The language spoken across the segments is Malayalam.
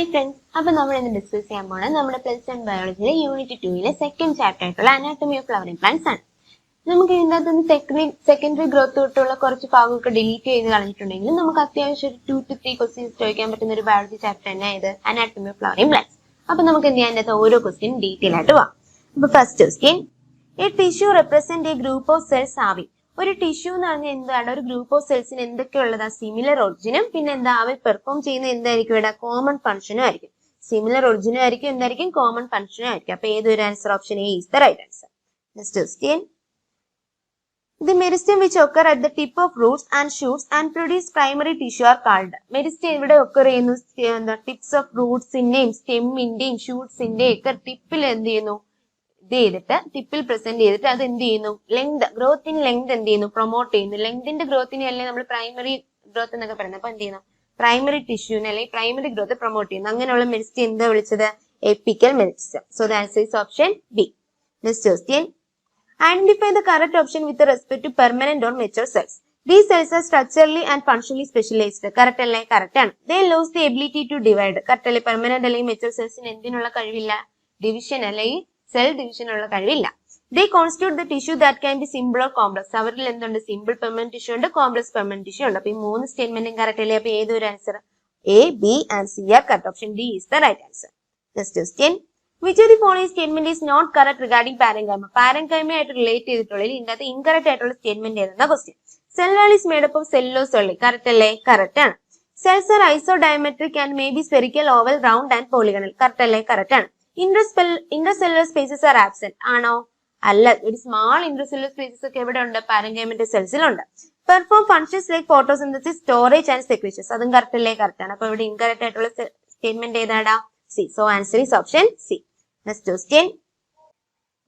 Hi friends, അപ്പോൾ നമ്മൾ ഇന്ന് ഡിസ്കസ് ചെയ്യാൻ പോകുന്നത് നമ്മുടെ പ്ലസ് 1 ബയോളജിയിലെ യൂണിറ്റ് 2 സെക്കൻഡ് ചാപ്റ്റർ ആയിട്ടുള്ള അനാട്ടമി ഓഫ് ഫ്ലവറിംഗ് പ്ലാന്റ്സ് ആണ്. നമുക്ക് ഇതിനകത്ത് സെക്കൻഡറി ഗ്രോത്ത് തൊട്ടുള്ള കുറച്ച് ഭാഗമൊക്കെ ഡിലീറ്റ് ചെയ്ത് കളഞ്ഞിട്ടുണ്ടെങ്കിൽ നമുക്ക് അത്യാവശ്യം 2 to 3 ക്വസ്റ്റ്യൻസ് ചോദിക്കാൻ പറ്റുന്ന ഒരു ബയോളജി ചാപ്റ്റർ തന്നെ ഇത് അനാട്ടമി ഓഫ് ഫ്ലവറിംഗ് പ്ലാന്റ്സ്. അപ്പോൾ നമുക്ക് എന്ത് ചെയ്യാൻ അതിനകത്ത് ഓരോ ക്വസ്റ്റ്യൻ ഡീറ്റെയിൽ ആയിട്ട് പോവാം. അപ്പോൾ first question, A tissue represent A group of cells having. ഒരു ടിഷ്യൂ എന്ന് പറഞ്ഞാൽ എന്താണ്? ഒരു ഗ്രൂപ്പ് ഓഫ് സെൽസിന് എന്തൊക്കെയുള്ളതാ? സിമിലർ ഒറിജിനും പിന്നെ എന്താ അവർ പെർഫോം ചെയ്യുന്ന എന്തായിരിക്കും ഇവിടെ? കോമൺ ഫംഗ്ഷനും ആയിരിക്കും. സിമിലർ ഒറിജിനും ആയിരിക്കും, എന്തായിരിക്കും? കോമൺ ഫംഗ്ഷനും ആയിരിക്കും. അപ്പൊ ഏതൊരു answer? Option A is the right answer. Next question, the meristem which occur at the tip of roots and shoots and produce primary tissue are called. meristem ഇവിടെ occur ചെയ്യുന്നു എന്താ? ടിപ്സ് ഓഫ് റൂട്ട്സിന്റെയും സ്റ്റെമ്മിന്റെയും ഷൂട്ട്സിന്റെയും ഒക്കെ ടിപ്പിൽ എന്ത് ചെയ്യുന്നു? ഇത് ചെയ്തിട്ട് ടിപ്പിൽ പ്രസന്റ് ചെയ്തിട്ട് അത് എന്ത് ചെയ്യുന്നു? ലെങ്ത്, ഗ്രോത്ത് ഇൻ ലെങ്ത് എന്ത് ചെയ്യുന്നു? പ്രൊമോട്ട് ചെയ്യുന്നു. ലെങ്തിന്റെ ഗ്രോത്തിനെ അല്ലേ നമ്മൾ പ്രൈമറി ഗ്രോത്ത് എന്നൊക്കെ പറയുന്നത്. അപ്പൊ എന്ത് ചെയ്യുന്നു? പ്രൈമറി ടിഷ്യൂനെ അല്ലെങ്കിൽ പ്രൈമറി ഗ്രോത്ത് പ്രൊമോട്ട് ചെയ്യുന്നു. അങ്ങനെയുള്ള മെരിസ്റ്റം എന്താ വിളിച്ചത്? Epical meristem. So the answer is option B. Next question, identify the correct option with respect to permanent or mature cells. These cells are structurally and functionally specialized. Correct അല്ലേ? കറക്റ്റ് ആണ്. They lose the ability to divide. Correct അല്ലേ? പെർമനന്റ് അല്ലെങ്കിൽ മെച്ചൂർ സെൽസിന് എന്തിനുള്ള കഴിവില്ല? ഡിവിഷൻ അല്ലെങ്കിൽ സെൽ ഡിവിഷൻ ഉള്ള കഴിവില്ല. They constitute the tissue that can be simple or complex. അവരിൽ എന്തുണ്ട്? സിമ്പിൾ പെർമനന്റ് ടിഷ്യൂ ഉണ്ട്, കോംപ്ലക്സ് പെർമനന്റ് ടിഷ്യൂ ഉണ്ട്. അപ്പൊ ഈ മൂന്ന് സ്റ്റേറ്റ്മെന്റും കറക്റ്റ് അല്ലേ? അപ്പൊ ഏതൊരു answer? A, B and C are correct. Option D is the right answer. Next question, which of the following statement is not correct regarding parenchyma? parenchyma ആയിട്ട് റിലേറ്റ് ചെയ്തിട്ടുള്ളതിൽ ഇതിനകത്ത് ഇൻകറക്റ്റ് ആയിട്ടുള്ള സ്റ്റേറ്റ്മെന്റ് ഏതെന്ന question. Cell wall is made up of cellulose only. Correct അല്ലേ? കറക്റ്റ് ആണ്. Cells are isodiametric and may be spherical, oval, round and polygonal. Correct അല്ലേ? കറക്റ്റ് ആണ്. Intracellular spaces are absent. ആണോ? അല്ല. ഒരു സ്മാൾ ഇൻട്രസെല്ലുലർ സ്പേസസ് ഒക്കെ എവിടെ ഉണ്ട്? പാരൻകൈമയുടെ സെൽസിലുണ്ട്. Perform functions like photosynthesis, storage and secretions. അതും കറക്റ്റ് അല്ലേ? കറക്റ്റ് ആണ്. അപ്പൊ ഇവിടെ ഇൻകറക്റ്റ് ആയിട്ടുള്ള സ്റ്റേറ്റ്മെന്റ് ഏതാടാ? C. So answer is option C. Next question,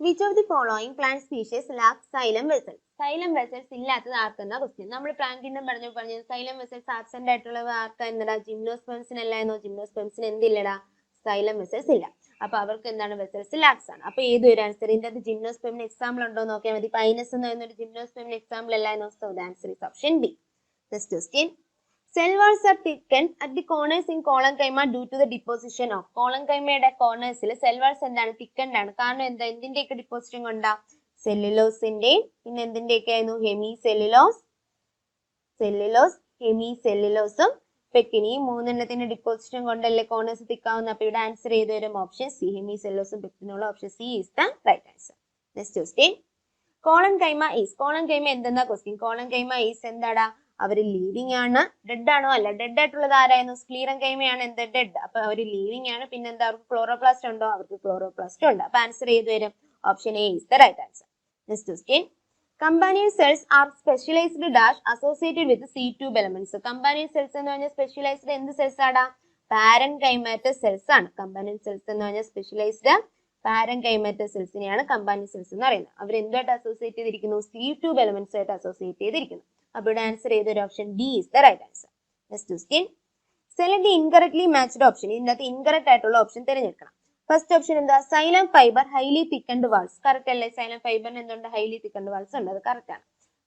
which of the following plant species lacks xylem vessels? xylem vessels ഇല്ലാത്തത് ആർക്കെന്ന ക്വസ്റ്റ്യൻ. നമ്മൾ പ്ലാന്റ് കിങ്ഡം പറഞ്ഞു xylem vessels ആബ്സെന്റ് ആയിട്ടുള്ളത് ആർക്കാ? എന്നടാ? ജിംനോസ്പെംസിനല്ലായിരുന്നോ? ജിംനോസ്പെംസിന് എന്തില്ലടാ? xylem vessels ഇല്ല. അപ്പൊ അവർക്ക് എന്താണ്? വെസൽസ് ലാക്സ് ആണ്. അപ്പൊ ഏതൊരു ആൻസർ? ഇതിന്റെ അത് ജിംനോസ്പെമിന് എക്സാമ്പിൾ ഉണ്ടോ നോക്കിയാൽ മതി. പൈനസ് എന്ന് പറയുന്ന ഒരു ജിംനോസ്പെമിന് എക്സാമ്പിൾ അല്ലായിരുന്നോ? So the answer is option B. Next question, cell walls are thickened at the corners in collenchyma due to the deposition of. collenchyma കോർണേഴ്സിൽ സെൽ വാൾസ് എന്താണ്? തിക്കൻഡ് ആണ്. കാരണം എന്താ? എന്തിന്റെയൊക്കെ ഡിപ്പോസിഷൻ കൊണ്ടാ? സെല്ലുലോസിന്റെ, പിന്നെ എന്തിന്റെയൊക്കെ ആയിരുന്നു? ഹെമി സെല്ലുലോസും പെക്കിനി, ഈ മൂന്നെണ്ണത്തിന്റെ ഡിപ്പോസിഷൻ കൊണ്ടല്ലേ കോർണേഴ്സ് തിക്കാവുന്നത്. അപ്പൊ ഇവിടെ ആൻസർ ചെയ്ത് വരും ഓപ്ഷൻ സി. ഹെമി സെല്ലുലോസും പെക്കിനുള്ള option C is the right answer. Next question, collenchyma എന്തെന്നാ ക്വസ്റ്റ്യൻ. collenchyma ഈസ് എന്താടാ? അവര് ലീവിങ് ആണ്. ഡെഡ് ആണോ? അല്ല. ഡെഡ് ആയിട്ടുള്ളത് ആരായിരുന്നു? സ്ക്ലീറൻകൈമയാണ് എന്ത്? ഡെഡ്. അപ്പൊ അവര് ലീവിങ് ആണ്. പിന്നെ എന്താ? അവർക്ക് ക്ലോറോപ്ലാസ്റ്റ് ഉണ്ടോ? അവർക്ക് ക്ലോറോപ്ലാസ്റ്റ് ഉണ്ട്. അപ്പൊ ആൻസർ ചെയ്ത് വരും option A is the right answer. Next question, companion cells are specialized dash associated with sieve tube elements. Companion cells എന്ന് പറഞ്ഞാൽ സ്പെഷ്യലൈസ്ഡ് എന്ത് സെൽസ് ആടാ? പാരൻകൈമാറ്റസ് സെൽസ് ആണ്. കമ്പാനിയൻ സെൽസ് എന്ന് പറഞ്ഞാൽ സ്പെഷ്യലൈസ്ഡ് പാരൻകൈമാറ്റസ് സെൽസിനെയാണ് കമ്പാനിയൻ സെൽസ് എന്ന് പറയുന്നത്. അവർ എന്തുമായിട്ട് അസോസിയേറ്റ് ചെയ്തിരിക്കുന്നു? സി ട്യൂബ് എലമെന്റ്സ് ആയിട്ട് അസോസിയേറ്റ് ചെയ്തിരിക്കുന്നു. അപ്പൊ ഇവിടെ ആൻസർ ചെയ്തൊരു option D is the right answer. Next question, select the incorrectly matched option. ഇതിനകത്ത് ഇൻകറക്റ്റ് ആയിട്ടുള്ള ഓപ്ഷൻ തിരഞ്ഞെടുക്കണം. ഫസ്റ്റ് ഓപ്ഷൻ എന്താ? Xylem fibre highly thickened walls. Correct അല്ലേ? സൈലം ഫൈബറിന് എന്തുണ്ട്? ഹൈലി തിക്കൻഡ് വാൾസ് ഉണ്ട്. അത് കറക്റ്റ് ആണ്.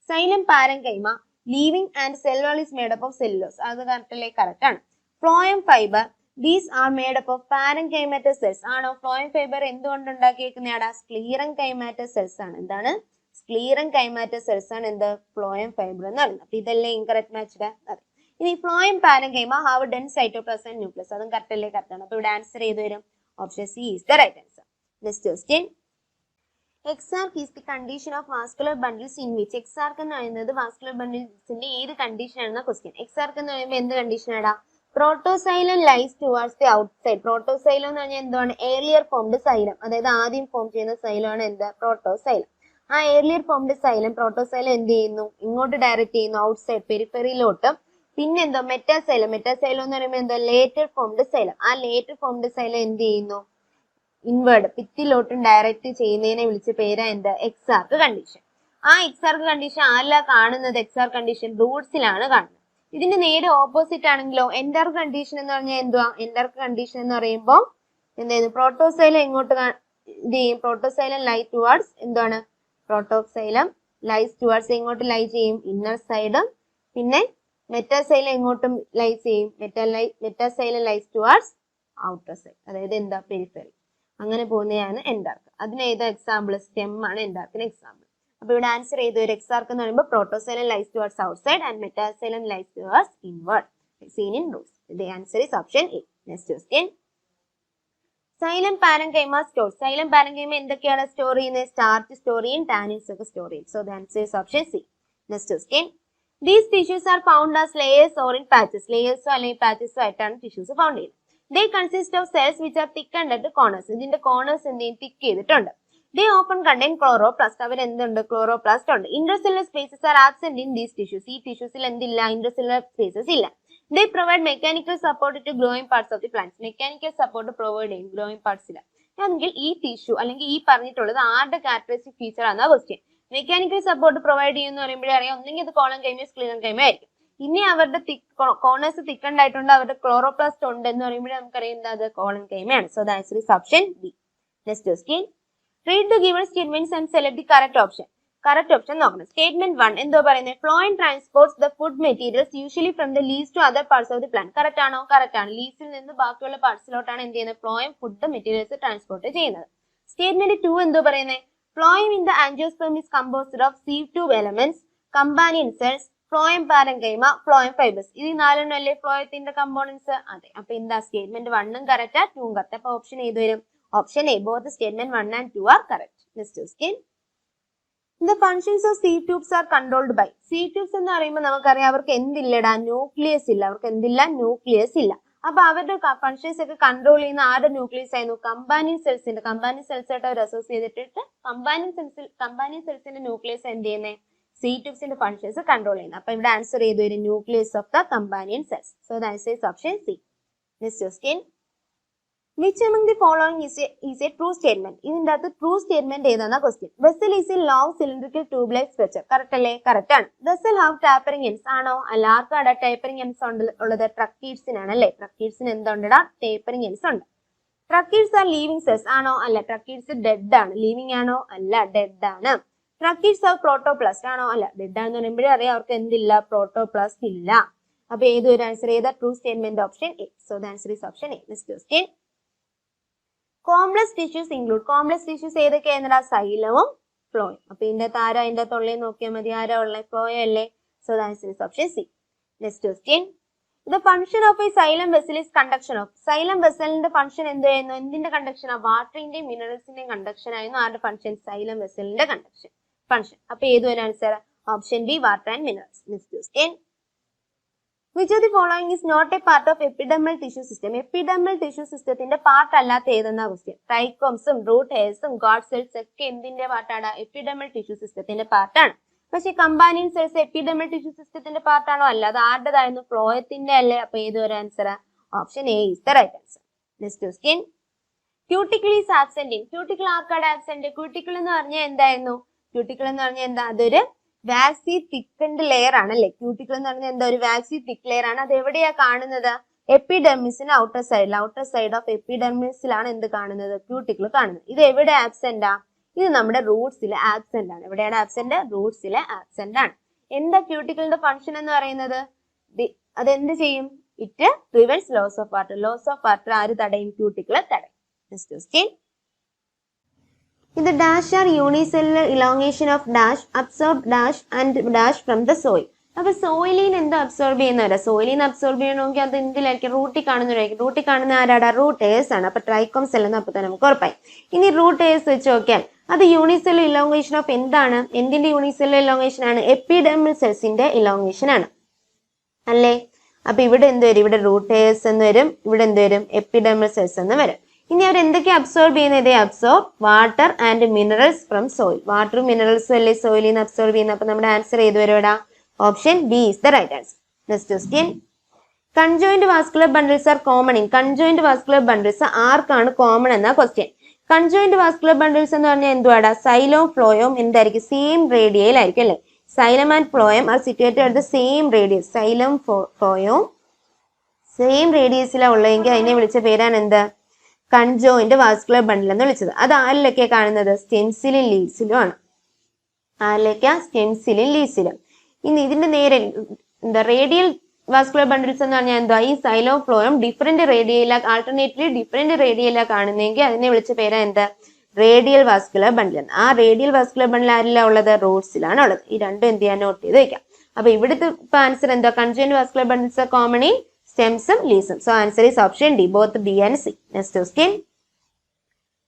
Xylem parenchyma living and cell wall is made up of cellulose. അത് കറക്റ്റ് അല്ലേ? കറക്റ്റ് ആണ്. Phloem fibre these are made up of parenchymatous cells. ആണോ? ഫ്ലോയം ഫൈബർ എന്തുകൊണ്ട് ഉണ്ടാക്കിയേക്കുന്നതാടാ? സ്ക്ലീറൻകൈമാറ്റസ് സെൽസ് ആണ്. എന്താണ്? സ്ക്ലീറൻകൈമാറ്റസ് സെൽസ് ആണ് എന്ത്? ഫ്ലോയം ഫൈബർ എന്ന് പറയുന്നത്. അപ്പൊ ഇതല്ലേ ഇൻകറക്റ്റ് മാച്ച്ഡ്? അതെ. ഇനി phloem parenchyma have dense cytoplasm and nucleus. അതും കറക്റ്റ് അല്ലേ? കറക്റ്റ് ആണ്. അപ്പൊ ഇവിടെ ആൻസർ ചെയ്ത് വരും option C is the right answer. Next question, exarch is the condition of vascular bundles in which. Exarch എന്ന് പറയുന്നത് വാസ്കുലർ ബണ്ടിൽസിന്റെ ഏത് കണ്ടീഷൻ ആണെന്ന ക്വസ്റ്റ്യൻ. എക്സാർക്ക് എന്ന് പറയുമ്പോൾ എന്ത് കണ്ടീഷൻ ആടാ? Protoxylem lies towards the outside. Protoxylem എന്ന് പറഞ്ഞാൽ എന്താണ്? ഏർലിയർ ഫോംഡ് സൈലം, അതായത് ആദ്യം ഫോം ചെയ്യുന്ന സൈലം ആണ് എന്ത്? പ്രോട്ടോസൈലം. ആ ഏർലിയർ ഫോംഡ് സൈലം പ്രോട്ടോസൈലം എന്ത് ചെയ്യുന്നു? ഇങ്ങോട്ട് ഡയറക്റ്റ് ചെയ്യുന്നു, ഔട്ട്സൈഡ് പെരിഫെറിയിലോട്ട്. പിന്നെ എന്തോ? മെറ്റാസൈലം. മെറ്റാസൈലം എന്ന് പറയുമ്പോൾ എന്തോ? Later formed xylem. ആ ലേറ്റർ ഫോംഡ് സൈലം എന്ത് ചെയ്യുന്നു? ഇൻവേർഡ് ഭിത്തിയിലോട്ടും ഡയറക്റ്റ് ചെയ്യുന്നതിനെ വിളിച്ച പേരാ എന്ത്? Exarch condition. ആ എക്സാർക്ക് കണ്ടീഷൻ ആരിലാ കാണുന്നത്? എക്സാർക്ക് കണ്ടീഷൻ റൂട്ട്സിലാണ് കാണുന്നത്. ഇതിന്റെ നേരെ ഓപ്പോസിറ്റ് ആണെങ്കിലോ എൻഡാർക്ക് കണ്ടീഷൻ എന്ന് പറഞ്ഞാൽ എന്തുവാ? എൻഡാർക്ക് കണ്ടീഷൻ എന്ന് പറയുമ്പോൾ എന്തായിരുന്നു? പ്രോട്ടോസൈലം എങ്ങോട്ട് ഇത് ചെയ്യും? പ്രോട്ടോസൈലം ലൈ ടുവാർഡ്സ് എന്താണ്? പ്രോട്ടോസൈലം ലൈസ് ടുവാർഡ്സ് എങ്ങോട്ട് ലൈ ചെയ്യും? Inner side. പിന്നെ മെറ്റാസൈലം എങ്ങോട്ടും ലൈ ചെയ്യും? Metaxylem lies towards outer side, അതായത് എന്താ പെരിഫറി, അങ്ങനെ പോകുന്നതാണ് എൻഡാർക്ക്. അതിന് ഏതാ എക്സാമ്പിൾ? സ്റ്റെം ആണ് എൻഡാർക്കിന് എക്സാമ്പിൾ. അപ്പൊ ഇവിടെ ആൻസർ ചെയ്ത് ഒരു എക്സാർക്ക് എന്ന് പറയുമ്പോൾ protoxylem lies towards outside and metaxylem lies towards inward seen in roots. The answer is option A. Next question. Xylem parenchyma stores. Xylem parenchyma എന്തൊക്കെയാണ് സ്റ്റോർ ചെയ്യുന്നത്? സ്റ്റാർച്ച് സ്റ്റോർ ചെയ്യും, ടാനിൻസ് ഒക്കെ സ്റ്റോർ ചെയ്യും. So the answer is option C. Next question. These tissues are found as layers or in patches. Layers അല്ലെങ്കിൽ patches ആയിട്ടാണ് tissues found ചെയ്യുന്നത്. They consist of cells which are thickened at the corners. ഇതിന്റെ corners എന്തെയും thick ചെയ്തിട്ടുണ്ട്. They often contain chloroplast. അവർ എന്തുണ്ട്? Chloroplast ഉണ്ട്. Intercellular spaces are absent in these tissues. ഈ ടിഷ്യൂസിൽ എന്തില്ല? Intercellular spaces ഇല്ല. They provide mechanical support to growing parts of the plants. Mechanical support provide ചെയ്യും growing parts ഇല്ല. എങ്കിൽ ഈ ടിഷ്യൂ അല്ലെങ്കിൽ ഈ പറഞ്ഞിട്ടുള്ളത് ആരുടെ ക്യാരക്ടറിസ്റ്റിക് ഫീച്ചർ ആണെന്നാ ക്വസ്റ്റ്യൻ. മെക്കാനിക്കൽ സപ്പോർട്ട് പ്രൊവൈഡ് ചെയ്യുന്ന പറയുമ്പോഴേ അറിയാം, ഒന്നെങ്കിൽ ഇത് കോളം കൈമയോ സ്ക്ലീറൻ കൈമയോ ആയിരിക്കും. ഇനി അവരുടെ കോർണേഴ്സ് തിക്കൻഡ് ആയിട്ടുണ്ട്, അവരുടെ ക്ലോറോപ്ലാസ്റ്റ് ഉണ്ട് എന്ന് പറയുമ്പോഴേ നമുക്കറിയാം എന്താ അത് കോളം കൈമയാണ്. So the answer is option B. Next question. Read the given statements and select the correct option. Correct option നോക്കണം. Statement 1 എന്തോ പറയുന്നത്? Phloem transports the food materials usually from the leaves to other parts of the plant. Correct ആണോ? കറക്റ്റ് ആണ്. ലീവ്സിൽ നിന്ന് ബാക്കിയുള്ള പാർട്സിലോട്ടാണ് എന്ത് ചെയ്യുന്നത്? Phloem ഫുഡ് മെറ്റീരിയൽസ് ട്രാൻസ്പോർട്ട് ചെയ്യുന്നത്. സ്റ്റേറ്റ്മെന്റ് 2 എന്തോ പറയുന്നത്? Phloem in the angiosperm is composed of sieve tube elements, companion cells, Phloem parenchyma, Phloem fibers. ഇത് നാലെണ്ണം അല്ലേ ഫ്ലോയത്തിന്റെ കമ്പോണൻസ്? അതെ. അപ്പൊ എന്താ? Statement 1 correct, 2 correct. അപ്പൊ ഓപ്ഷൻ ഏത് വരും? Option A. Both statement 1 and 2 are correct. Next question. The functions of sieve tubes are controlled by. Sieve tubes എന്ന് പറയുമ്പോൾ നമുക്കറിയാം അവർക്ക് എന്തില്ലടാ? ന്യൂക്ലിയസ് ഇല്ല. അവർക്ക് എന്തില്ല? ന്യൂക്ലിയസ് ഇല്ല. അപ്പൊ അവരുടെ ഫങ്ഷൻസ് ഒക്കെ കൺട്രോൾ ചെയ്യുന്ന ആരുടെ ന്യൂക്ലിയസ് ആയിരുന്നു? കമ്പാനിയൻ സെൽസിന്റെ. കമ്പാനിയൻ സെൽസ് ആയിട്ട് അവർ അസോസിയേറ്റ് ചെയ്തിട്ട് കമ്പാനിയൻ സെൽസിന്റെ ന്യൂക്ലിയസ് എന്ത് ചെയ്യുന്നത്? sieve tubesന്റെ ഫങ്ഷൻസ് കൺട്രോൾ ചെയ്യുന്നത്. അപ്പൊ ഇവിടെ ആൻസർ ചെയ്തു വരും nucleus of the companion cells. So the answer is option C. Next question. Which among the following is a true statement? ഇതിന്റെ അകത്ത് ട്രൂ സ്റ്റേറ്റ്മെന്റ് ഏതാണെന്ന question. Vessel is a long cylindrical tube-like structure. Correct അല്ലേ? കറക്റ്റ് ആണ്. Vessel have tapering ends ആണോ? അല്ല. ആർക്കാണ് ടേപ്പറിംഗ് എൻഡ്സ് ഉള്ളത്? ട്രക്കീഡ്സിനാണ് അല്ലേ? ട്രക്കീഡ്സിന് എന്തുണ്ടടാ? ടേപ്പറിംഗ് എൻഡ്സ് ഉണ്ട്. ട്രക്കീഡ്സ് ആർ ലീവിംഗ് സെൽസ് ആണോ? അല്ല. ട്രക്കീഡ്സ് ഡെഡ് ആണ്. ലീവിംഗ് ആണോ? അല്ല. ഡെഡ് ആണ്. ട്രക്കീഡ്സ് ആർ പ്രോട്ടോപ്ലാസ്റ്റ് ആണോ? അല്ല. ഡെഡ് ആണെന്ന് പറയുമ്പോഴേ അറിയാം അവർക്ക് എന്തില്ല? പ്രോട്ടോപ്ലാസ്റ്റ് ഇല്ല. അപ്പൊ ഏതൊരു ആൻസർ ചെയ്ത true statement option A. So the answer is option A. Next question. Complex tissues include. Complex tissues ഏതൊക്കെയാ? സൈലവും ഫ്ലോയം. അപ്പൊ ഇതിന്റെ താര അതിന്റെ തൊള്ളേ നോക്കിയാൽ മതി. ആരാ ഉള്ളത്? ഫ്ലോയം അല്ലേ? So the answer is option C. Next question. The function of a xylem vessel is conduction of. Xylem വെസലിന്റെ ഫംഗ്ഷൻ എന്തായിരുന്നു? എന്തിന്റെ കണ്ടക്ഷൻ? വാട്ടറിന്റെയും മിനറൽസിന്റെയും കണ്ടക്ഷൻ ആയിരുന്നു ആരുടെ ഫംഗ്ഷൻ? സൈലം വെസലിന്റെ കണ്ടക്ഷൻ ഫംഗ്ഷൻ. അപ്പൊ ഏതൊരു answer? Option B, water and minerals. Next question. Which of the following is not a part of epidermal tissue system? Epidermal tissue systemത്തിന്റെ പാർട്ട് അല്ലാത്ത ഏതെന്നാ ക്വസ്റ്റ്യൻ. ട്രൈക്കോംസും റൂട്ട് ഹെയർസും ഗാർഡ് സെൽസ് ഒക്കെ എന്തിന്റെ പാർട്ടാണ്? എപ്പിഡെർമൽ ടിഷ്യൂ സിസ്റ്റത്തിന്റെ പാർട്ടാണ്. പക്ഷെ കമ്പാനിയൻ സെൽസ് എപ്പിഡെർമൽ ടിഷ്യൂ സിസ്റ്റത്തിന്റെ പാർട്ടാണോ? അല്ല. അത് ആരുടേതായിരുന്നു? ഫ്ലോയത്തിന്റെ അല്ലേ? അപ്പൊ ഏതൊരു answer? Option A is the right answer. Next question. Cuticle is absent in. Cuticle ആർക്കാണ് ആബ്സെന്റ്? ക്യൂട്ടിക്കിൾ എന്ന് പറഞ്ഞാൽ എന്തായിരുന്നു? ക്യൂട്ടിക്കിൾ എന്ന് പറഞ്ഞാൽ എന്താ? അതൊരു വാക്സി തിക്കൻഡ് ലെയർ ആണ് അല്ലെ? ക്യൂട്ടിക്കിൾ എന്ന് പറഞ്ഞാൽ എന്താ? ഒരു വാക്സി തിക്ക് ലെയർ ആണ്. അത് എവിടെയാ കാണുന്നത്? എപ്പിഡെർമിസിന് ഔട്ടർ സൈഡിൽ. ഔട്ടർ സൈഡ് ഓഫ് എപ്പിഡെർമിസിലാണ് എന്ത് കാണുന്നത്? ക്യൂട്ടിക്കിൾ കാണുന്നത്. ഇത് എവിടെ ആബ്സെന്റ് ആ? ഇത് നമ്മുടെ റൂട്ട്സിലെ ആബ്സെന്റ് ആണ്. എവിടെയാണ് ആബ്സെന്റ്? റൂട്ട്സിലെ ആബ്സെന്റ് ആണ്. എന്താ ക്യൂട്ടിക്കിളിന്റെ ഫംഗ്ഷൻ എന്ന് പറയുന്നത്? അതെന്ത് ചെയ്യും? It prevents loss of water. Loss of water ആര് തടയും? ക്യൂട്ടിക്കിൾ തടയും. Next question. In the dash are unicellular elongation of dash, absorb dash and dash from the soil. അപ്പൊ സോയിലിന് എന്താ അബ്സോർബ് ചെയ്യുന്നവരാ? സോയിലിന് അബ്സോർബ് ചെയ്യണമെങ്കിൽ അത് എന്തിലായിരിക്കും? റൂട്ടിൽ കാണുന്നവരായിരിക്കും. റൂട്ടിൽ കാണുന്ന ആരാടാ? റൂട്ട് ഹെയർസ് ആണ്. അപ്പൊ ട്രൈക്കോംസ് അല്ലെന്ന് അപ്പൊ തന്നെ നമുക്ക് ഉറപ്പായി. ഇനി റൂട്ട് ഹെയർസ് വെച്ച് നോക്കിയാൽ അത് യൂണിസെല്ലുലർ ഇലോങ്ങേഷൻ ഓഫ് എന്താണ്? എന്തിന്റെ യൂണിസെല്ലുലർ ഇലോങ്ങേഷൻ ആണ്? എപ്പിഡെർമൽ സെൽസിന്റെ ഇലോങ്ങേഷൻ ആണ് അല്ലേ? അപ്പൊ ഇവിടെ എന്ത് വരും? ഇവിടെ റൂട്ട് ഹെയർസ് എന്ന് വരും. ഇവിടെ എന്ത് വരും? എപ്പിഡെർമൽ സെൽസ് എന്ന് വരും. ഇനി അവർ എന്തൊക്കെ അബ്സോർബ് ചെയ്യുന്നത്? Absorb water and minerals from soil. വാട്ടറും മിനറൽസും അല്ലേ സോയിലിൽ നിന്ന് അബ്സോർബ് ചെയ്യുന്നത്. അപ്പൊ നമ്മുടെ ആൻസർ ഏത് വരും? Option B is the right answer. Next question. Conjoint vascular bundles are common in. Conjoint vascular bundles ആർക്കാണ് കോമൺ എന്ന ക്വസ്റ്റ്യൻ. കൺജോയിന്റ് വാസ്കുലർ ബണ്ടിൽസ് എന്ന് പറഞ്ഞാൽ എന്തുവാടാ? സൈലോം ഫ്ലോയും എന്തായിരിക്കും? സെയിം റേഡിയയിലായിരിക്കും അല്ലേ? Xylem and phloem are situated at the same radius. Xylem ഫ്ലോയും സെയിം റേഡിയസിലാണ് ഉള്ളതെങ്കിൽ അതിനെ വിളിച്ച പേരാണ് എന്ത്? കൺജോയിന്റ് വാസ്കുലർ ബണ്ടിൽ എന്ന് വിളിച്ചത്. അത് ആരിലൊക്കെയാണ് കാണുന്നത്? സ്റ്റെംസിലും ലീവ്സിലും ആണ്. ആരിലൊക്കെയാ? സ്റ്റെംസിലും ലീവ്സിലും. ഇനി ഇതിന്റെ നേരെ എന്താ? റേഡിയൽ വാസ്കുലർ ബണ്ടിൽസ് എന്ന് പറഞ്ഞാൽ എന്താ, ഈ സൈലവും ഫ്ലോയും ആൾട്ടർനേറ്റ്ലി ഡിഫറെന്റ് റേഡിയയില കാണുന്നെങ്കിൽ അതിനെ വിളിച്ച പേരാ എന്താ, റേഡിയൽ വാസ്കുലർ ബണ്ടിൽ. ആ റേഡിയൽ വാസ്കുലർ ബണ്ടിൽ ആരിലാണ് ഉള്ളത്, റൂട്ട്സിലാണ് ഉള്ളത്. ഈ രണ്ടും എന്ത് ചെയ്യാൻ നോട്ട് ചെയ്ത് വെക്കാം. അപ്പൊ ഇവിടുത്തെ ഇപ്പൊ ആൻസർ എന്താ, conjugate vascular bundles are common in സ്റ്റെംസും ലീവ്സും. So answer is option D, both B and C. Next question,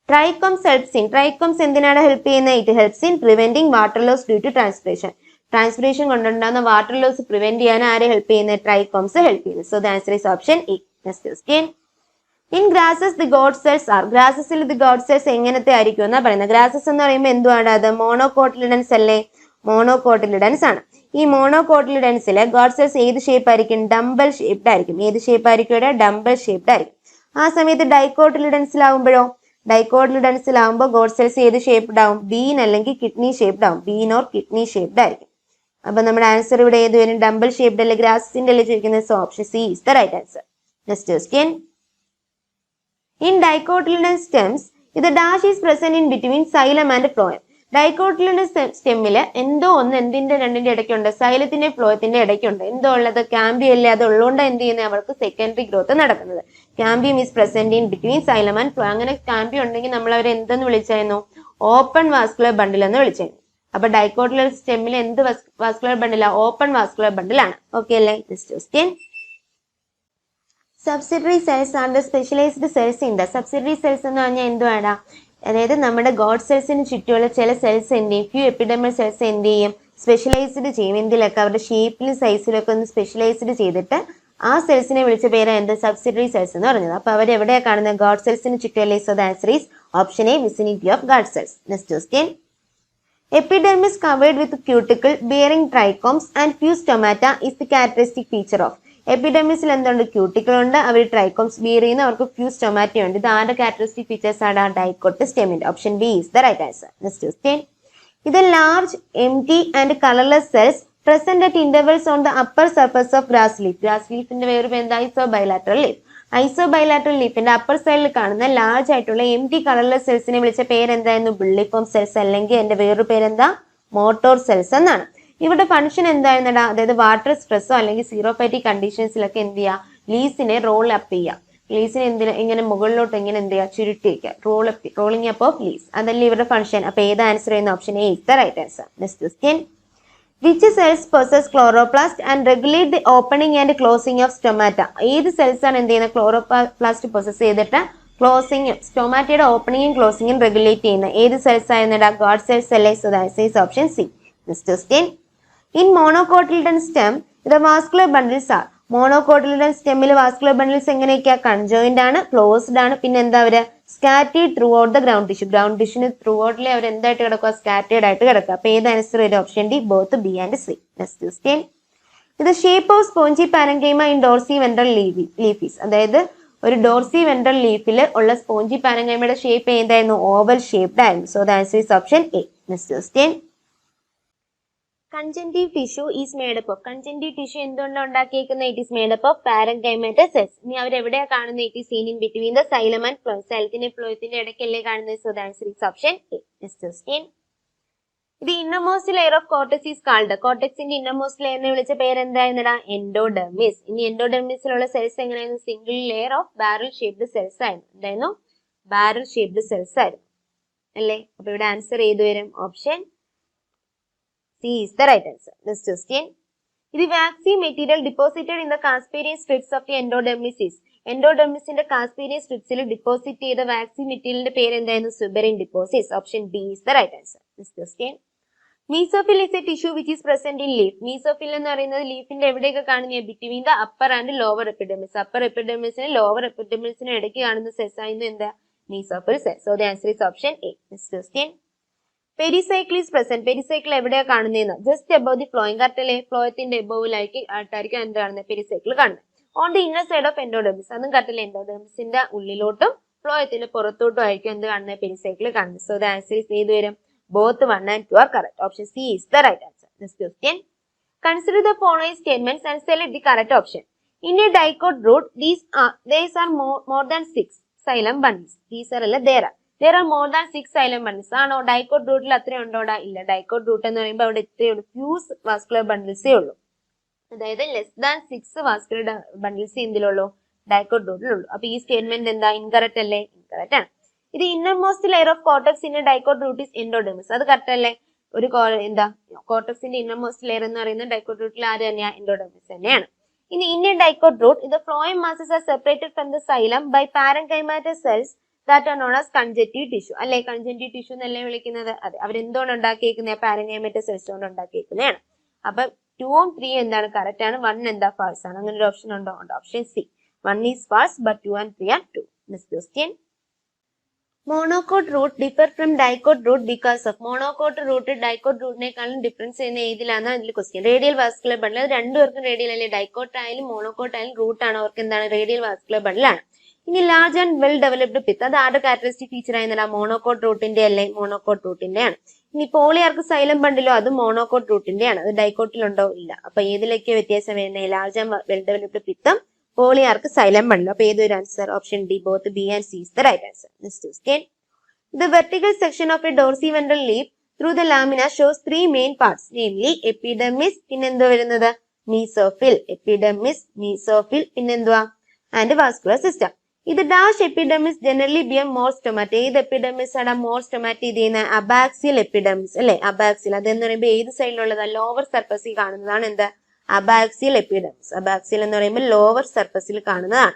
trichomes helps in, trichomes എന്തിനാണ് ഹെൽപ്പ് ചെയ്യുന്നത്, it helps in preventing water loss due to transpiration. Transpiration കൊണ്ടുണ്ടാകുന്ന വാട്ടർ ലോസ് പ്രിവെന്റ് ചെയ്യാൻ ആരെ ഹെൽപ്പ് ചെയ്യുന്നത്, ട്രൈക്കോംസ് ഹെൽപ്പ് ചെയ്യുന്നത്. So the answer is option A. Next question, in grasses the guard cells are, ഗ്രാസസിൽ ദി ഗോഡ് സെൽസ് എങ്ങനത്തെ ആയിരിക്കും എന്നാ പറയുന്നത്. ഗ്രാസസ് എന്ന് പറയുമ്പോൾ എന്തുവാണ് അത്, മോണോകോട്ടിലിഡൻസ് അല്ലേ, മോണോകോട്ടിലിഡൻസ് ആണ്. ഈ മോണോകോട്ടിലിഡൻസിലെ ഗോഡ് സെൽസ് ഏത് ഷേപ്പ് ആയിരിക്കും, ഡംബൽ ഷേപ്ഡ് ആയിരിക്കും. ഏത് ഷേപ്പ് ആയിരിക്കും ഇവിടെ, ഡംബൽ ഷേപ്ഡ് ആയിരിക്കും. ആ സമയത്ത് ഡൈക്കോട്ടിലിഡൻസിലാവുമ്പോഴോ, ഡൈക്കോട്ടിലിഡൻസിലാവുമ്പോൾ ഗോഡ് സെൽസ് ഏത് ഷേപ്ഡ് ആവും, ബീൻ അല്ലെങ്കിൽ കിഡ്നി ഷേപ്ഡ് ആവും. ബീൻ ഓർ കിഡ്നി ഷേപ്ഡ് ആയിരിക്കും. അപ്പൊ നമ്മുടെ ആൻസർ ഇവിടെ ഏത് വരും, ഡംബൽ ഷേപ്ഡ് അല്ലെ, ഗ്രാസസിന്റെ അല്ലേ ചോദിക്കുന്നത്. So option C is the right answer. Next question, in dicotyledon stems ഇത് dash is present in between xylem and phloem. Dicotyledon സ്റ്റെമ്മില് എന്തോ ഒന്ന് എന്തിന്റെ രണ്ടിന്റെ ഇടയ്ക്കുണ്ട്, സൈലത്തിന്റെ ഫ്ലോയത്തിന്റെ ഇടയ്ക്കുണ്ട്. എന്തോ ഉള്ളത്, ക്യാമ്പിയം അല്ലേ, അത് ഉള്ളതുകൊണ്ട് എന്ത് ചെയ്യുന്നത്, അവർക്ക് സെക്കൻഡറി ഗ്രോത്ത് നടക്കുന്നത്. Cambium is present in between xylem and flow. അങ്ങനെ ക്യാമ്പിയം ഉണ്ടെങ്കിൽ നമ്മൾ അവരെ എന്തെന്ന് വിളിച്ചായിരുന്നു, ഓപ്പൺ വാസ്കുലർ ബണ്ടിൽ എന്ന് വിളിച്ചായിരുന്നു. അപ്പൊ ഡൈക്കോട്ടിലിഡൻ സ്റ്റെമ്മിൽ എന്ത് വാസ്കുലർ ബണ്ടിലാ, ഓപ്പൺ വാസ്കുലർ ബണ്ടിലാണ്. ഓക്കെ അല്ലേ. Next question, subsidiary cells are the specialised cells in the, subsidiary cells എന്ന് പറഞ്ഞാൽ എന്തുവാടാ, അതായത് നമ്മുടെ ഗോഡ് സെൽസിന് ചുറ്റുമുള്ള ചില സെൽസ് എന്ത് ചെയ്യും, ഫ്യൂ എപ്പിഡെർമൽ സെൽസ് എന്ത് ചെയ്യും, സ്പെഷ്യലൈസ്ഡ് ചെയ്യും. എന്തിലൊക്കെ, അവരുടെ ഷേപ്പിലും സൈസിലൊക്കെ ഒന്ന് സ്പെഷ്യലൈസ്ഡ് ചെയ്തിട്ട് ആ സെൽസിനെ വിളിച്ച പേര് എന്ത്, സബ്സിഡറി സെൽസ് എന്ന് പറഞ്ഞത്. അപ്പൊ അവരെവിടെയാണ് കാണുന്നത്, ഗോഡ് സെൽസിന് ചുറ്റുമല്ലേ. So the answer is option A, vicinity of guard cells. Next question, epidermis covered with cuticle bearing trichomes and few stomata is the characteristic feature of. എപ്പിഡെർമിസിൽ എന്തുണ്ട്, ക്യൂട്ടിക്കിൾ ഉണ്ട്, അവർ ട്രൈക്കോംസ് ബിയർ ചെയ്യുന്ന, അവർക്ക് ഫ്യൂ സ്റ്റൊമാറ്റ ഉണ്ട്. ഇത് ആരുടെ ക്യാരക്ടറിസ്റ്റിക് ഫീച്ചേഴ്സ് ആണ്, ഡൈക്കോട്ട് സ്റ്റെമിന്റെ. Option B is the right answer. Next question, ഇത് large empty and colourless cells present at intervals on the upper surface of grass leaf. Grass ലീഫിന്റെ വേറൊരു പേര് എന്താ, ഐസോബൈലാറ്ററൽ ലീഫ്. ഐസോബൈലാറ്ററൽ ലീഫിന്റെ അപ്പർ സൈഡിൽ കാണുന്ന ലാർജ് ആയിട്ടുള്ള എംപ്റ്റി കളർലെസ് സെൽസിനെ വിളിച്ച പേരെന്തായിരുന്നു, ബുള്ളിഫോം സെൽസ്, അല്ലെങ്കിൽ എന്റെ വേറൊരു പേരെന്താ, മോട്ടോർ സെൽസ് എന്നാണ്. ഇവിടെ ഫംഗ്ഷൻ എന്തായിരുന്നടാ, അതായത് വാട്ടർ സ്ട്രെസ്സോ അല്ലെങ്കിൽ സീറോഫൈറ്റിക് കണ്ടീഷൻസിലൊക്കെ എന്ത് ചെയ്യുക, ലീസിനെ റോൾ അപ്പ് ചെയ്യുക. ലീസിനെ എന്തിനാ ഇങ്ങനെ മുകളിലോട്ട് ഇങ്ങനെ എന്ത് ചെയ്യുക, ചുരുട്ടി വയ്ക്കുക, റോളിംഗ് അപ്പ് ഓഫ് ലീസ്. അതല്ലേ ഇവരുടെ ഫംഗ്ഷൻ. അപ്പൊ ഏത് ആൻസർ ചെയ്യുന്ന, option A is the right answer. Next question, which cells possess chloroplast and regulate the opening and closing of stomata. ഏത് സെൽസ് ആണ് എന്ത് ചെയ്യുന്നത്, ക്ലോറോപ്ലാസ്റ്റ് പൊസസ് ചെയ്തിട്ട് ക്ലോസിംഗും സ്റ്റൊമാറ്റയുടെ ഓപ്പണിംഗും ക്ലോസിംഗും റെഗുലേറ്റ് ചെയ്യുന്ന ഏത് സെൽസ് ആയിരുന്നടാ, ഗോഡ് സെൽസ് അല്ലേ. So the answer is option C. Next question, in monocotyledon stem the vascular bundles are. Monocotyledon സ്റ്റെമ്മിൽ വാസ്കുലർ ബണ്ടിൽസ് എങ്ങനെയൊക്കെയാ, കൺജോയിന്റ് ആണ്, ക്ലോസ്ഡ് ആണ്, പിന്നെ എന്താ അവര് scattered throughout the ground tissue. Ground ടിഷ്യൂന് ത്രൂ ഔട്ടിലെ അവർ എന്തായിട്ട് കിടക്കുക, സ്കാറ്റേഡ് ആയിട്ട് കിടക്കുക. അപ്പൊ ഏത് ആൻസർ വരും, option D, both B and C. Next question, ഇത് shape of spongy parenchyma in Dorsey ventral leaves. അതായത് ഒരു ഡോർസി വെൻട്രൽ ലീഫിൽ ഉള്ള സ്പോഞ്ചി പാരങ്കൈമയുടെ ഷേപ്പ് എന്തായിരുന്നു, ഓവൽ ഷേപ്ഡ് ആയിരുന്നു. So the answer is option A. Next question, conjunctive tissue is made up of. Conjunctive tissue എന്തുകൊണ്ടാണ് ഉണ്ടാക്കിയിരിക്കുന്നത്, it is made up of parenchymatous cells. ഇനി അവരെവിടെയാണ് കാണുന്നത്, it is seen in between the xylem and phloem. സൈലത്തിന്റെ ഫ്ലോയത്തിന്റെ ഇടയ്ക്കല്ലേ കാണുന്നത്. So the answer is option A. Next question, ഇത് innermost layer of cortex is called. കോർട്ടെക്സിന്റെ ഇന്നർമോസ്റ്റ് ലെയറിനെ വിളിച്ച പേര് എന്തായിരുന്നടാ, എൻഡോഡെർമിസ്. ഇനി എൻഡോഡെർമിസിലുള്ള സെൽസ് എങ്ങനെയായിരുന്നു, single layer of barrel shaped cells ആയിരുന്നു. എന്തായിരുന്നു, ബാരൽ ഷേപ്ഡ് സെൽസ് ആയിരുന്നു അല്ലേ. അപ്പൊ ഇവിടെ ആൻസർ ഏത് വരും, option C is the right answer. Next question. The waxy material deposited in the Casparian strips of the endodermis is. Endodermisന്റെ Casparian stripsൽ deposit ചെയ്ത waxy materialന്റെ പേര് എന്തായിരുന്നു, suberin deposits. Option B is the right answer. Next question. Mesophyll is a tissue which is present in leaf. Mesophyll എന്ന് പറയുന്നത് ലീഫിന്റെ എവിടെയൊക്കെ കാണുന്ന, between the upper and lower epidermis. Upper epidermisനും lower epidermisനും ഇടയ്ക്ക് കാണുന്ന സെൽസ് ആയിരുന്നു എന്താ, mesophyll cells. So the answer is option A. Next question. Pericycle is present. Pericycle എവിടെയാ കാണുന്നതെന്ന്, just above the flowing. Correct അല്ലേ, ഫ്ലോയത്തിന്റെ ആയിട്ടായിരിക്കും എന്ത് കാണുന്നത്, പെരിസൈക്കിൾ കാണുന്നത്. On the inner side of endodermis. അതും കറക്റ്റ് അല്ലേ, എൻഡോഡെർമിസിന്റെ ഉള്ളിലോട്ടും ഫ്ലോയത്തിന്റെ പുറത്തോട്ടും ആയിരിക്കും എന്ത് കാണുന്നത്, പെരിസൈക്കിൾ കാണുന്നത്. സോ ദ ആൻസർ ഈസ് ഏത് വരും, both 1 and 2 are correct. Option C is the right answer. Next question. Consider the following statements and select the correct option. In a dicot root, these are more than 6 xylem bundles. These are all there are more than 6 xylem bundles. ആണോ, ഡൈക്കോട്ട് റൂട്ടിൽ അത്രയും ഉണ്ടോടാ, ഇല്ല. ഡൈക്കോട്ട് റൂട്ട് എന്ന് പറയുമ്പോൾ അവിടെ ഇത്രയേ ഉള്ളൂ, ഫ്യൂസ് വാസ്കുലർ ബണ്ടിൽസേ ഉള്ളൂ. അതായത് ലെസ് ദാൻ 6 വാസ്കുലർ ബണ്ടിൽസ് എന്തിലുള്ളൂ, ഡൈക്കോട്ട് റൂട്ടിലുള്ളൂ. അപ്പൊ ഈ സ്റ്റേറ്റ്മെന്റ് എന്താ, ഇൻകറക്റ്റ് അല്ലേ? ഇൻകറക്റ്റ് ആണ്. ഇത് innermost layer of cortex in dicot root is endodermis, അത് കറക്റ്റ് അല്ലേ? ഒരു എന്താ കോർട്ടക്സിന്റെ ഇന്നർ മോസ്റ്റ് ലെയർ എന്ന് പറയുന്നത് ഡൈക്കോട്ട് റൂട്ടിൽ ആര് തന്നെയാ, എൻഡോഡെർമിസ് തന്നെയാണ്. ഇനി in a dicot root the phloem masses are separated from the xylem by parenchymatous cells that are known as conjunctive tissue, അല്ലെ? conjunctive tissue എന്നല്ലേ വിളിക്കുന്നത്? അതെ, അവരെന്തോണ്ട് ഉണ്ടാക്കിയിരിക്കുന്നത്, പാരൻകൈമാറ്റസ് സെൽസ് കൊണ്ട് ഉണ്ടാക്കിയിരിക്കുന്നതാണ്. അപ്പൊ 2ഉം 3ഉം എന്താണ്, കറക്റ്റ് ആണ്. 1 എന്താ, ഫാൾസ് ആണ്. അങ്ങനെ ഒരു ഓപ്ഷൻ ഉണ്ടോ? ഉണ്ട്. Option C, 1 is false but 2 and 3 are true. Next question. Monocot root differ from dicot root because of. Monocot root dicot റൂട്ടിനേക്കാളും ഡിഫറൻസ് ചെയ്യുന്ന ഏതിലാണ് അതിൽ ക്വസ്റ്റ്യൻ. റേഡിയൽ വാസ്കുലർ ബണ്ടിൽ, അത് രണ്ടുപേർക്കും റേഡിയൽ അല്ലേ? ഡൈക്കോട്ട് ആയാലും മോണോകോട്ട് ആയാലും റൂട്ട് ആണ്, അവർക്ക് എന്താണ്, റേഡിയൽ വാസ്കുലർ ബണ്ടിലാണ്. ഇനി large and well developed pith, അത് ആരുടെ കാരക്ടറിസ്റ്റിക് ഫീച്ചർ ആയിരുന്നില്ല, മോണോകോട്ട് റൂട്ടിന്റെ അല്ലേ? മോണോകോട്ട് റൂട്ടിന്റെ ആണ്. ഇനി പോളിയാർക്ക് സൈലം ബണ്ടിലോ, അത് മോണോകോട്ട് റൂട്ടിന്റെ ആണ്. അത് ഡൈക്കോട്ടിലുണ്ടോ? ഇല്ല. അപ്പൊ ഏതിലൊക്കെ വ്യത്യാസം വരുന്നത്, ലാർജ് ആൻഡ് വെൽ ഡെവലപ്ഡ് പിത്തും പോളിയാർക്ക് സൈലം ബണ്ടിലും. അപ്പൊ ഏതൊരു answer, option D, both B and C is the right answer. Next question. The vertical section of a dorsiventral leaf through the lamina shows 3 main parts, namely epidermis, പിന്നെന്തോ വരുന്നത്, mesophil, epidermis, mesophil, പിന്നെന്തുവാ, and vascular system. ഇത് ഡാഷ് എപ്പിഡെർമിസ് ജനറലി ബിയം മോർ സ്റ്റൊമാറ്റ. ഏത് എപ്പിഡെർമിസ് ആണ് മോർ സ്റ്റൊമാറ്റ ഇത് ചെയ്യുന്ന, അബാക്സിയൽ എപ്പിഡെർമിസ് അല്ലെ? അബാക്സിയൽ അതെന്ന് പറയുമ്പോൾ ഏത് സൈഡിലുള്ളതാണ്, ലോവർ സർഫസിൽ കാണുന്നതാണ് എന്ത്, അബാക്സിയൽ എപ്പിഡെർമിസ്. അബാക്സിയൽ എന്ന് പറയുമ്പോൾ ലോവർ സർഫസിൽ കാണുന്നതാണ്.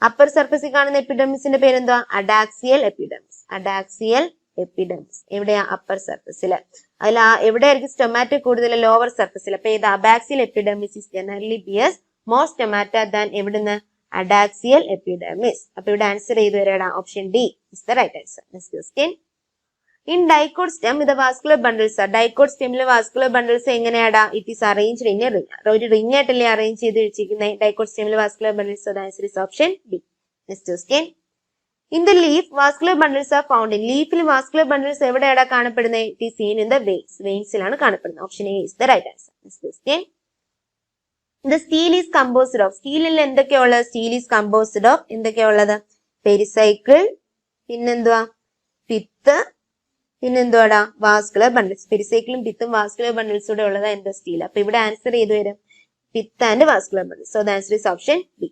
അപ്പർ സർഫസിൽ കാണുന്ന എപ്പിഡെർമിസിന്റെ പേരെന്താ, അഡാക്സിയൽ എപ്പിഡെർമിസ്. അഡാക്സിയൽ എപ്പിഡെർമിസ് എവിടെയാ, അപ്പർ സർഫസിൽ. അതിൽ എവിടെയായിരിക്കും സ്റ്റൊമാറ്റ കൂടുതൽ, ലോവർ സർഫസിൽ. അപ്പൊ ഏത്, abaxial epidermis is generally bears more stomata than എവിടുന്ന്, അഡാക്സിയൽ എപ്പിഡെർമിസ്. അപ്പൊ ഇവിടെ ആൻസർ ചെയ്ത് വരാടാ, option D is the right answer. Next question. In dicot stem ഇത് വാസ്കുലർ ബണ്ടിൽസ് ആണ്. ഡൈക്കോട്ട് സ്റ്റെമിലെ വാസ്കുലർ ബണ്ടിൽസ് എങ്ങനെയാടാ, it is arranged in a ring. ഒരു റിംഗ് ആയിട്ടല്ലേ അറേഞ്ച് ചെയ്ത് വെച്ചിരിക്കുന്നത് ഡൈക്കോട്ട് സ്റ്റെമിലെ vascular bundles. The answer is option B. Next question. In the leaf vascular bundles are found in. ലീഫിൽ വാസ്കുലർ ബണ്ടിൽസ് എവിടെയാണ് കാണപ്പെടുന്നത്, it is seen in the veins. വെയിൻസിലാണ് കാണപ്പെടുന്നത്. Option A is the right answer. Next question. The steel is composed of. സ്റ്റീലിൽ എന്തൊക്കെയാ ഉള്ളത്, സ്റ്റീൽ ഈസ് കമ്പോസ്ഡ് ഓഫ് എന്തൊക്കെയാ ഉള്ളത്, പെരിസൈക്കിൾ, പിന്നെന്തുവാ, പിത്ത്, പിന്നെന്തുവാടാ, വാസ്കുലർ ബണ്ടിൽസ്. പെരിസൈക്കിളും പിത്തും വാസ്കുലർ ബണ്ടിൽസ് കൂടെ ഉള്ളതാ എന്താ, സ്റ്റീൽ. അപ്പൊ ഇവിടെ ആൻസർ ചെയ്ത് വരും pith and vascular bundles. So the answer is option B.